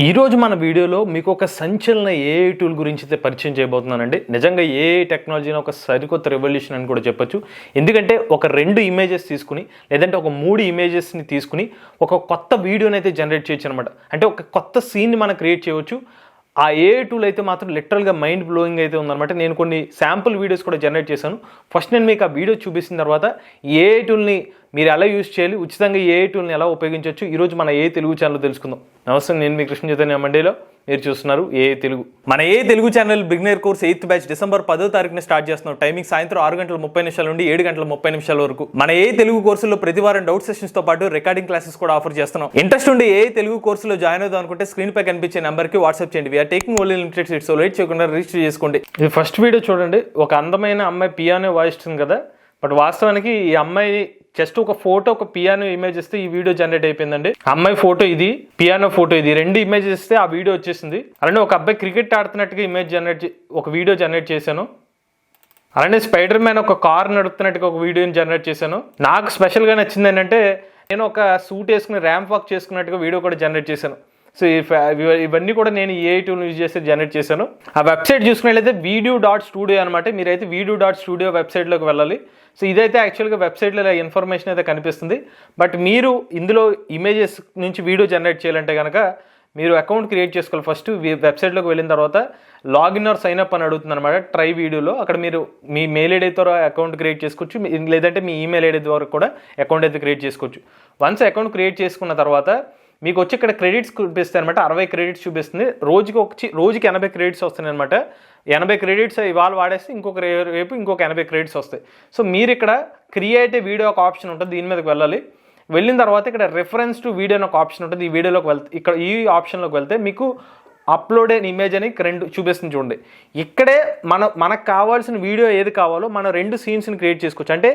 ఈ రోజు మన వీడియోలో మీకు ఒక సంచలన ఏఐ టూల్ గురించి అయితే పరిచయం చేయబోతున్నానండి. నిజంగా ఏఐ టెక్నాలజీని ఒక సరికొత్త రెవల్యూషన్ అని కూడా చెప్పొచ్చు. ఎందుకంటే ఒక 2 ఇమేజెస్ తీసుకుని లేదంటే ఒక 3 ఇమేజెస్ని తీసుకుని ఒక కొత్త వీడియోని అయితే జనరేట్ చేయొచ్చు అనమాట. అంటే ఒక కొత్త సీన్ని మనం క్రియేట్ చేయవచ్చు. ఆ ఏఐ టూల్ అయితే మాత్రం లిటరల్గా మైండ్ బ్లోయింగ్ అయితే ఉందన్నమాట. నేను కొన్ని శాంపుల్ వీడియోస్ కూడా జనరేట్ చేశాను. ఫస్ట్ నేను మీకు ఆ వీడియో చూపించిన తర్వాత ఏఐ టూల్ని మీరు ఎలా యూజ్ చేయాలి, ఉచితంగా ఏఐ టూల్ని ఎలా ఉపయోగించవచ్చు, ఈరోజు మన ఏఐ తెలుగు ఛానల్ తెలుసుకుందాం. నమస్తే, నేను మీ కృష్ణ చైతన్య మండేలో, మీరు చూస్తున్నారు ఏఐ తెలుగు. మన AI Telugu channel beginner course 8th batch December 10వ తారీఖున స్టార్ట్ చేస్తున్నాం. టైమింగ్ సాయంత్రం 6:30 నుండి 7:30 వరకు. మన ఏఐ తెలుగు కోర్సులో ప్రతి వారం డౌట్ సెషన్స్ తో పాటు రికార్డింగ్ క్లాసెస్ కూడా ఆఫర్ చేస్తున్నాం. ఇంట్రెస్ట్ ఉండి ఏఐ తెలుగు కోర్సులో జాయిన్ అవుదాం అనుకుంటే స్క్రీన్ పై కనిపించే నెంబర్కి వాట్సాప్ చేయండి. We are taking only limited seats, so late చేయకుండా రిజిస్టర్ చేసుకోండి. ఇది ఫస్ట్ వీడియో చూడండి. ఒక అందమైన అమ్మాయి పియానో వాయిస్తుంది కదా, బట్ వాస్తవానికి ఈ అమ్మాయి జస్ట్ ఒక ఫోటో, ఒక పియానో ఇమేజ్ ఇస్తే ఈ వీడియో జనరేట్ అయిపోయిందండి. అమ్మాయి ఫోటో ఇది, పియానో ఫోటో ఇది, 2 ఇమేజెస్ ఇస్తే ఆ వీడియో వచ్చేసింది. అలానే ఒక అబ్బాయి క్రికెట్ ఆడుతున్నట్టుగా ఇమేజ్ ఒక వీడియో జనరేట్ చేశాను. అలానే స్పైడర్ మ్యాన్ ఒక కార్ నడుపుతున్నట్టుగా ఒక వీడియోని జనరేట్ చేశాను. నాకు స్పెషల్గా నచ్చింది ఏంటంటే నేను ఒక సూట్ వేసుకుని ర్యాంప్ వాక్ చేసుకున్నట్టుగా వీడియో కూడా జనరేట్ చేశాను. సో ఇవన్నీ కూడా నేను ఏఐ టూల్ యూజ్ చేసి జనరేట్ చేశాను. ఆ వెబ్సైట్ చూసుకున్నట్లయితే video.studio అనమాట. మీరైతే video.studio వెబ్సైట్లోకి వెళ్ళాలి. సో ఇదైతే యాక్చువల్గా వెబ్సైట్లో ఇన్ఫర్మేషన్ అయితే కనిపిస్తుంది. బట్ మీరు ఇందులో ఇమేజెస్ నుంచి వీడియో జనరేట్ చేయాలంటే కనుక మీరు అకౌంట్ క్రియేట్ చేసుకోవాలి. ఫస్ట్ వెబ్సైట్లోకి వెళ్ళిన తర్వాత లాగిన్ ఆర్ సైన్ అప్ అని అడుగుతుంది అనమాట. ట్రై వీడియోలో అక్కడ మీరు మీ మెయిల్ ఐడి ద్వారా అకౌంట్ క్రియేట్ చేసుకోవచ్చు, లేదంటే మీ ఈమెయిల్ ఐడి ద్వారా కూడా అకౌంట్ అయితే క్రియేట్ చేసుకోవచ్చు. వన్స్ అకౌంట్ క్రియేట్ చేసుకున్న తర్వాత మీకు వచ్చి ఇక్కడ క్రెడిట్స్ చూపిస్తాయి అనమాట. 60 క్రెడిట్స్ చూపిస్తుంది. రోజుకి 80 క్రెడిట్స్ వస్తాయి అనమాట. 80 క్రెడిట్స్ ఇవాళ వాడేస్తే రేపు ఇంకొక 80 క్రెడిట్స్ వస్తాయి. సో మీరు ఇక్కడ క్రియేట్ ఏ వీడియో ఒక ఆప్షన్ ఉంటుంది, దీని మీదకి వెళ్ళాలి. వెళ్ళిన తర్వాత ఇక్కడ రెఫరెన్స్ టు వీడియో అని ఒక ఆప్షన్ ఉంటుంది. ఈ వీడియోలోకి వెళ్తే ఇక్కడ ఈ ఆప్షన్లోకి వెళ్తే మీకు అప్లోడ్ అయిన ఇమేజ్ అని 2 చూపిస్తుంది చూడండి. ఇక్కడే మనకు కావాల్సిన వీడియో ఏది కావాలో మనం 2 సీన్స్ని క్రియేట్ చేసుకోవచ్చు. అంటే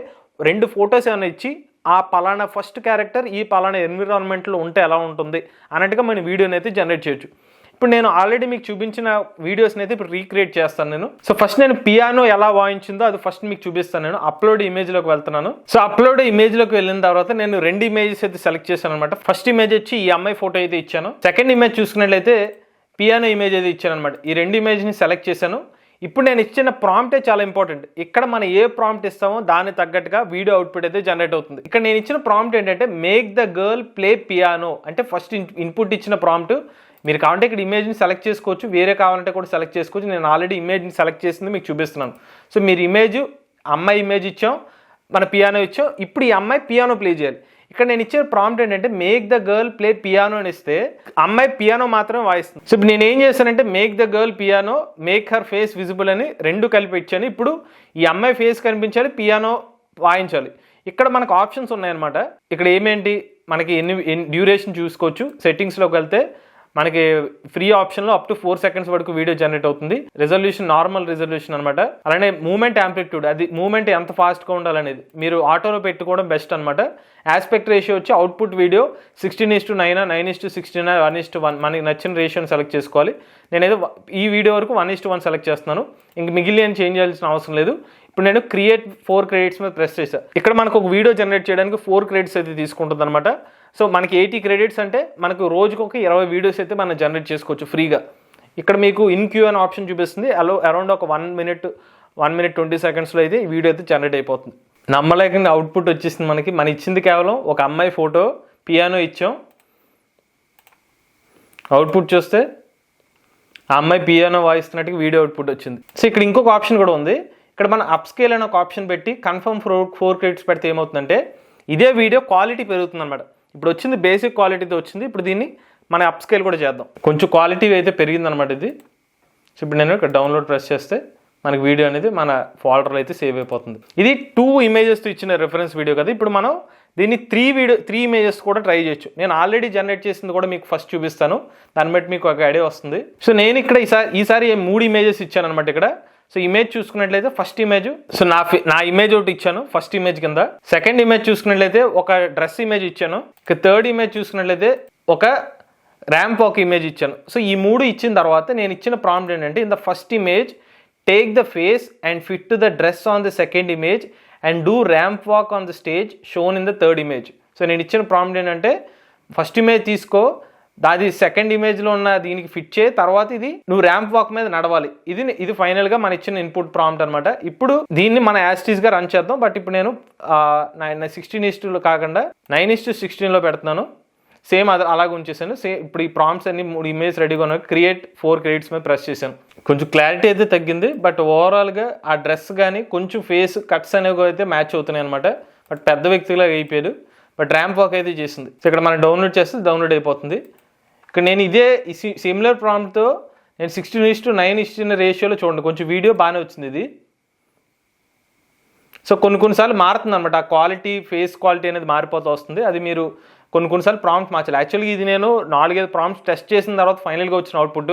2 ఫొటోస్ ఏమైనా ఇచ్చి ఆ పలానా ఫస్ట్ క్యారెక్టర్ ఈ పలానా ఎన్విరాన్మెంట్లో ఉంటే ఎలా ఉంటుంది అన్నట్టుగా మన వీడియోని అయితే జనరేట్ చేయొచ్చు. ఇప్పుడు నేను ఆల్రెడీ మీకు చూపించిన వీడియోస్ని అయితే ఇప్పుడు రీక్రియేట్ చేస్తాను నేను. సో ఫస్ట్ నేను పియానో ఎలా వాయించిందో అది ఫస్ట్ మీకు చూపిస్తాను. నేను అప్లోడ్ ఇమేజ్లోకి వెళ్తున్నాను. సో అప్లోడ్ ఇమేజ్లోకి వెళ్ళిన తర్వాత నేను 2 ఇమేజెస్ అయితే సెలెక్ట్ చేశాను అనమాట. ఫస్ట్ ఇమేజ్ వచ్చి ఈ అమ్మాయి ఫోటో అయితే ఇచ్చాను. సెకండ్ ఇమేజ్ చూసుకున్నట్లయితే పియానో ఇమేజ్ అయితే ఇచ్చాను అనమాట. ఈ 2 ఇమేజ్ని సెలెక్ట్ చేశాను. ఇప్పుడు నేను ఇచ్చిన ప్రాంప్టే చాలా ఇంపార్టెంట్. ఇక్కడ మనం ఏ ప్రాంప్ట్ ఇస్తామో దానికి తగ్గట్టుగా వీడియో అవుట్పుట్ అయితే జనరేట్ అవుతుంది. ఇక్కడ నేను ఇచ్చిన ప్రాంప్ట్ ఏంటంటే make the girl play piano. అంటే ఫస్ట్ ఇన్పుట్ ఇచ్చిన ప్రాంప్ట్. మీరు కావాలంటే ఇక్కడ ఇమేజ్ని సెలెక్ట్ చేసుకోవచ్చు, వేరే కావాలంటే కూడా సెలెక్ట్ చేసుకోవచ్చు. నేను ఆల్రెడీ ఇమేజ్ని సెలెక్ట్ చేసింది మీకు చూపిస్తున్నాను. సో మీరు అమ్మాయి ఇమేజ్ ఇచ్చాం, మన పియానో ఇచ్చాం. ఇప్పుడు ఈ అమ్మాయి పియానో ప్లే చేయాలి. ఇక్కడ నేను ఇచ్చిన ప్రాంప్ట్ ఏంటంటే make the girl play piano అని ఇస్తే అమ్మాయి పియానో మాత్రమే వాయిస్తుంది. సో ఇప్పుడు నేను ఏం చేశానంటే make the girl piano, make her face visible అని 2 కలిపి ఇచ్చాను. ఇప్పుడు ఈ అమ్మాయి ఫేస్ కనిపించాలి, పియానో వాయించాలి. ఇక్కడ మనకు ఆప్షన్స్ ఉన్నాయన్నమాట. ఇక్కడ ఏమేంటి మనకి ఎన్ని డ్యూరేషన్ చూసుకోవచ్చు. సెట్టింగ్స్లోకి వెళ్తే మనకి ఫ్రీ ఆప్షన్లో అప్ టు 4 seconds వరకు వీడియో జనరేట్ అవుతుంది. రెజల్యూషన్ నార్మల్ రెజల్యూషన్ అనమాట. అలానే మూమెంట్ యాంప్లిట్యూడ్, అది మూమెంట్ ఎంత ఫాస్ట్గా ఉండాలనేది మీరు ఆటోలో పెట్టుకోవడం బెస్ట్ అనమాట. ఆస్పెక్ట్ రేషియో వచ్చి అవుట్పుట్ వీడియో 16:9, 9:16, 1:1 మనకి నచ్చిన రేషియోని సెలెక్ట్ చేసుకోవాలి. నేనైతే ఈ వీడియో వరకు 1:1 సెలెక్ట్ చేస్తున్నాను. ఇంక మిగిలిన చేంజ్ చేయాల్సిన అవసరం లేదు. ఇప్పుడు నేను క్రియేట్ 4 క్రెడిట్స్ మీద ప్రెస్ చేశాను. ఇక్కడ మనకు ఒక వీడియో జనరేట్ చేయడానికి 4 క్రెడిట్స్ అయితే తీసుకుంటుంది అనమాట. సో మనకి 80 క్రెడిట్స్ అంటే మనకు రోజుకు ఒక 20 వీడియోస్ అయితే మనం జనరేట్ చేసుకోవచ్చు ఫ్రీగా. ఇక్కడ మీకు ఇన్ క్యూ అనే ఆప్షన్ చూపిస్తుంది. అరౌండ్ ఒక 1 minute 20 seconds అయితే ఈ వీడియో అయితే జనరేట్ అయిపోతుంది. నమ్మలేకుండా అవుట్పుట్ వచ్చేసింది మనకి. మన ఇచ్చింది కేవలం ఒక అమ్మాయి ఫోటో, పియానో ఇచ్చాం. అవుట్పుట్ చూస్తే ఆ అమ్మాయి పియానో వాయిస్తున్నట్టుగా వీడియో అవుట్పుట్ వచ్చింది. సో ఇక్కడ ఇంకొక ఆప్షన్ కూడా ఉంది. ఇక్కడ మనం అప్ స్కేల్ అనే ఒక ఆప్షన్ పెట్టి కన్ఫర్మ్ 4 క్రెడిట్స్ పెడితే ఏమవుతుందంటే ఇదే వీడియో క్వాలిటీ పెరుగుతుంది అనమాట. ఇప్పుడు వచ్చింది బేసిక్ క్వాలిటీతో వచ్చింది. ఇప్పుడు దీన్ని మన అప్ స్కేల్ కూడా చేద్దాం. కొంచెం క్వాలిటీ అయితే పెరిగిందనమాట ఇది. సో ఇప్పుడు నేను ఇక్కడ డౌన్లోడ్ ప్రెస్ చేస్తే మనకి వీడియో అనేది మన ఫోల్డర్లో అయితే సేవ్ అయిపోతుంది. ఇది 2 ఇమేజెస్తో ఇచ్చిన రెఫరెన్స్ వీడియో కదా. ఇప్పుడు మనం దీన్ని 3 ఇమేజెస్ కూడా ట్రై చేయొచ్చు. నేను ఆల్రెడీ జనరేట్ చేసింది కూడా మీకు ఫస్ట్ చూపిస్తాను. దాన్ని బట్టి మీకు ఒక ఐడియా వస్తుంది. సో నేను ఇక్కడ ఈసారి 3 ఇమేజెస్ ఇచ్చాను అనమాట ఇక్కడ. సో ఇమేజ్ చూసుకున్నట్లయితే ఫస్ట్ ఇమేజ్, సో నా ఇమేజ్ ఒకటి ఇచ్చాను ఫస్ట్ ఇమేజ్ కింద. సెకండ్ ఇమేజ్ చూసుకున్నట్లయితే ఒక డ్రెస్ ఇమేజ్ ఇచ్చాను. థర్డ్ ఇమేజ్ చూసుకున్నట్లయితే ఒక ర్యాంప్ వాక్ ఇమేజ్ ఇచ్చాను. సో ఈ 3 ఇచ్చిన తర్వాత నేను ఇచ్చిన ప్రాంప్ట్ ఏంటంటే in the first image take the face and fit to the dress on the second image and do ramp walk on the stage shown in the third image. So నేను ఇచ్చిన prompt ఏంటంటే first image తీసుకో, అది second ఇమేజ్లో ఉన్న దీనికి fit చేయి, తర్వాత ఇది నువ్వు ర్యాంప్ వాక్ మీద నడవాలి. ఇది ఫైనల్గా మన ఇచ్చిన ఇన్పుట్ ప్రాంప్ట్ అనమాట. ఇప్పుడు దీన్ని మన యాస్టీస్గా రన్ చేద్దాం. బట్ ఇప్పుడు నేను 16:2 కాకుండా 9:16 పెడుతున్నాను. సేమ్ అది అలాగే ఉంచేసాను. ఇప్పుడు ఈ ప్రాంప్ట్స్ అన్ని 3 ఇమేజ్ రెడీగా ఉన్నాయి. క్రియేట్ 4 క్రెడిట్స్ మీద ప్రెస్ చేశాను. కొంచెం క్లారిటీ అయితే తగ్గింది, బట్ ఓవరాల్గా ఆ డ్రెస్ కానీ కొంచెం ఫేస్ కట్స్ అనేవి అయితే మ్యాచ్ అవుతున్నాయి అనమాట. బట్ పెద్ద వ్యక్తిలాగా అయిపోయాడు. బట్ ర్యాంప్ వాక్ అయితే చేసింది. సో ఇక్కడ మనం డౌన్లోడ్ చేస్తే డౌన్లోడ్ అయిపోతుంది. ఇక్కడ నేను ఇదే సిమిలర్ ప్రాంప్ట్తో నేను 16:9 రేషియోలో చూడండి, కొంచెం వీడియో బాగానే వచ్చింది ఇది. సో కొన్నిసార్లు మారుతుంది అనమాట, ఆ క్వాలిటీ ఫేస్ క్వాలిటీ అనేది మారిపోతూ వస్తుంది. అది మీరు కొన్నిసార్లు ప్రాంప్ట్ మార్చాలి. యాక్చువల్గా ఇది నేను 4-5 ప్రాంప్ట్స్ టెస్ట్ చేసిన తర్వాత ఫైనల్గా వచ్చిన అవుట్పుట్.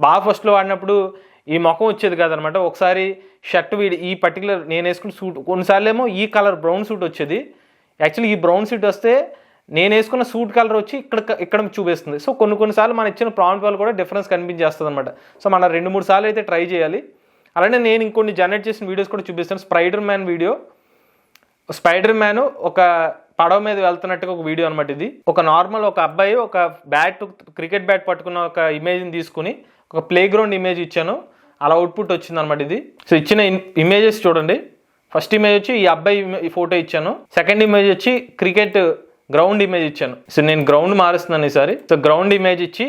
బాగా ఫస్ట్లో వాడినప్పుడు ఈ ముఖం వచ్చేది కాదనమాట. ఒకసారి షర్ట్ ఈ పర్టికులర్ నేను వేసుకున్న సూట్, కొన్నిసార్లు ఏమో ఈ కలర్ బ్రౌన్ సూట్ వచ్చేది. యాక్చువల్లీ ఈ బ్రౌన్ సూట్ వస్తే నేను వేసుకున్న సూట్ కలర్ వచ్చి ఇక్కడ చూపిస్తుంది. సో కొన్నిసార్లు మనం ఇచ్చిన ప్రాంప్ట్ వల్ల కూడా డిఫరెన్స్ కనిపించేస్తుంది అనమాట. సో మనం 2-3 సార్లు అయితే ట్రై చేయాలి. అలానే నేను ఇంకొన్ని జనరేట్ చేసిన వీడియోస్ కూడా చూపిస్తాను. Spider man video, spider man ఒక పడవ మీద వెళ్తున్నట్టుగా ఒక వీడియో అనమాట. ఇది ఒక నార్మల్ ఒక అబ్బాయి ఒక క్రికెట్ బ్యాట్ పట్టుకున్న ఒక ఇమేజ్ని తీసుకుని ఒక ప్లే గ్రౌండ్ ఇమేజ్ ఇచ్చాను, అలా అవుట్పుట్ వచ్చింది అనమాట ఇది. సో ఇచ్చిన ఇమేజెస్ చూడండి. ఫస్ట్ ఇమేజ్ వచ్చి ఈ అబ్బాయి ఫోటో ఇచ్చాను. సెకండ్ ఇమేజ్ వచ్చి క్రికెట్ గ్రౌండ్ ఇమేజ్ ఇచ్చాను. సో నేను గ్రౌండ్ మారుస్తున్నాను ఈసారి. సో గ్రౌండ్ ఇమేజ్ ఇచ్చి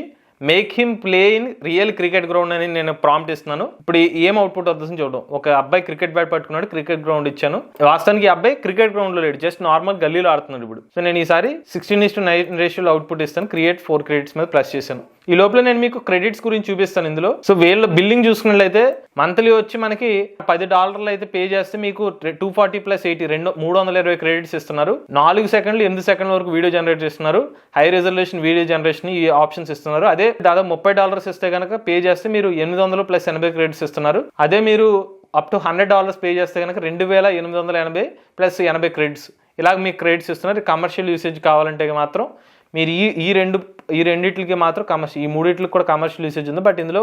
make him play in real cricket ground అని నేను ప్రాంప్ట్ ఇస్తున్నాను. ఇప్పుడు ఏం అవుట్పుట్ వస్తుందని చూడడం. ఒక అబ్బాయి క్రికెట్ బ్యాట్ పట్టుకున్నాడు, క్రికెట్ గ్రౌండ్ ఇచ్చాను. వాస్తవానికి ఈ అబ్బాయి క్రికెట్ గ్రౌండ్ లో లేడు, జస్ట్ నార్మల్ గల్లీలో ఆడుతున్నాడు ఇప్పుడు. సో నేను ఈసారి 16:9 రేషియోలో అవుట్పుట్ ఇస్తాను. క్రియేట్ 4 క్రెడిట్స్ మీద ప్రెస్ చేశాను. ఈ లోపల నేను మీకు క్రెడిట్స్ గురించి చూపిస్తాను ఇందులో. సో వీళ్ళ బిల్లింగ్ చూసుకున్నట్లయితే మంత్లీ వచ్చి మనకి $10 అయితే పే చేస్తే మీకు 240 + 80 320 క్రెడిట్స్ ఇస్తున్నారు. 4 సెకండ్లు 8 సెకండ్ల వరకు వీడియో జనరేట్ చేస్తున్నారు. హై రెజల్యూషన్ వీడియో జనరేషన్ ఈ ఆప్షన్స్ ఇస్తున్నారు. అదే దాదాపు $30 ఇస్తే కనుక పే చేస్తే మీరు 800 + 80 క్రెడిట్స్ ఇస్తున్నారు. అదే మీరు అప్ టు $100 పే చేస్తే కనుక 2880 + 80 క్రెడిట్స్ ఇలాగ మీకు క్రెడిట్స్ ఇస్తున్నారు. కమర్షియల్ యూసేజ్ కావాలంటే మాత్రం మీరు ఈ రెండిట్లకి మాత్రం ఈ మూడిట్లకి కూడా కమర్షియల్ యూసేజ్ ఉంది. బట్ ఇందులో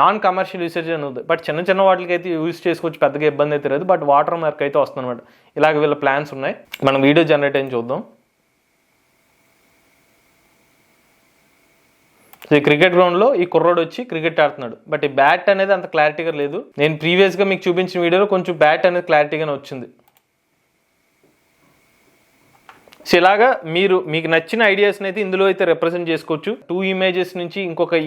నాన్ కమర్షియల్ యూసేజ్ అని ఉంది. బట్ చిన్న వాటికి అయితే యూజ్ చేసుకోవచ్చు, పెద్దగా ఇబ్బంది అయితే లేదు. బట్ వాటర్ మార్క్ అయితే వస్తుంది అనమాట. ఇలాగ వీళ్ళ ప్లాన్స్ ఉన్నాయి. మనం వీడియో జనరేట్ అని చూద్దాం. సో ఈ క్రికెట్ గ్రౌండ్లో ఈ కుర్రోడు వచ్చి క్రికెట్ ఆడుతున్నాడు. బట్ ఈ బ్యాట్ అనేది అంత క్లారిటీగా లేదు. నేను ప్రీవియస్గా మీకు చూపించిన వీడియోలో కొంచెం బ్యాట్ అనేది క్లారిటీగానే వచ్చింది. సో ఇలాగా మీకు నచ్చిన ఐడియాస్ని అయితే ఇందులో అయితే రిప్రజెంట్ చేసుకోవచ్చు. 2 ఇమేజెస్ నుంచి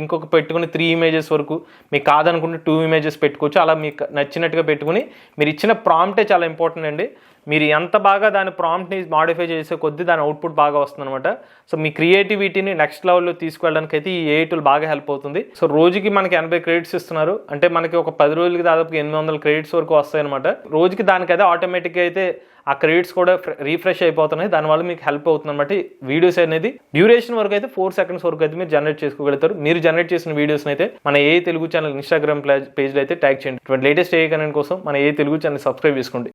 ఇంకొక పెట్టుకుని 3 ఇమేజెస్ వరకు మీకు కాదనుకుంటే 2 ఇమేజెస్ పెట్టుకోవచ్చు. అలా మీకు నచ్చినట్టుగా పెట్టుకుని మీరు ఇచ్చిన ప్రాంప్టే చాలా ఇంపార్టెంట్ అండి. మీరు ఎంత బాగా దాని ప్రాంప్ట్ని మాడిఫై చేసే కొద్దీ దాని అవుట్పుట్ బాగా వస్తుంది అనమాట. సో మీ క్రియేటివిటీని నెక్స్ట్ లెవెల్లో తీసుకెళ్ళడానికి అయితే ఈ AI టూల్ బాగా హెల్ప్ అవుతుంది. సో రోజుకి మనకి 80 క్రెడిట్స్ ఇస్తున్నారు అంటే మనకి ఒక 10 రోజులకి దాదాపు 800 క్రెడిట్స్ వరకు వస్తాయి అనమాట. రోజుకి దానికి అయితే ఆటోమేటిక్గా అయితే ఆ క్రెడిట్స్ కూడా రీఫ్రెష్ అయిపోతున్నాయి. దానివల్ల మీకు హెల్ప్ అవుతుంది అనమాట. వీడియోస్ అనేది డ్యూరేషన్ వరకు అయితే 4 సెకండ్స్ వరకు అయితే మీరు జనరేట్ చేసుకోగలుగుతారు. మీరు జనరేట్ చేసిన వీడియోస్ని అయితే మన AI తెలుగు ఛానల్ ఇన్స్టాగ్రామ్ పేజ్లో అయితే ట్యాగ్ చేయండి. ఇటువంటి లేటెస్ట్ AI కంటెంట్ కోసం మన AI తెలుగు ఛానల్ సబ్స్క్రైబ్ చేసుకోండి.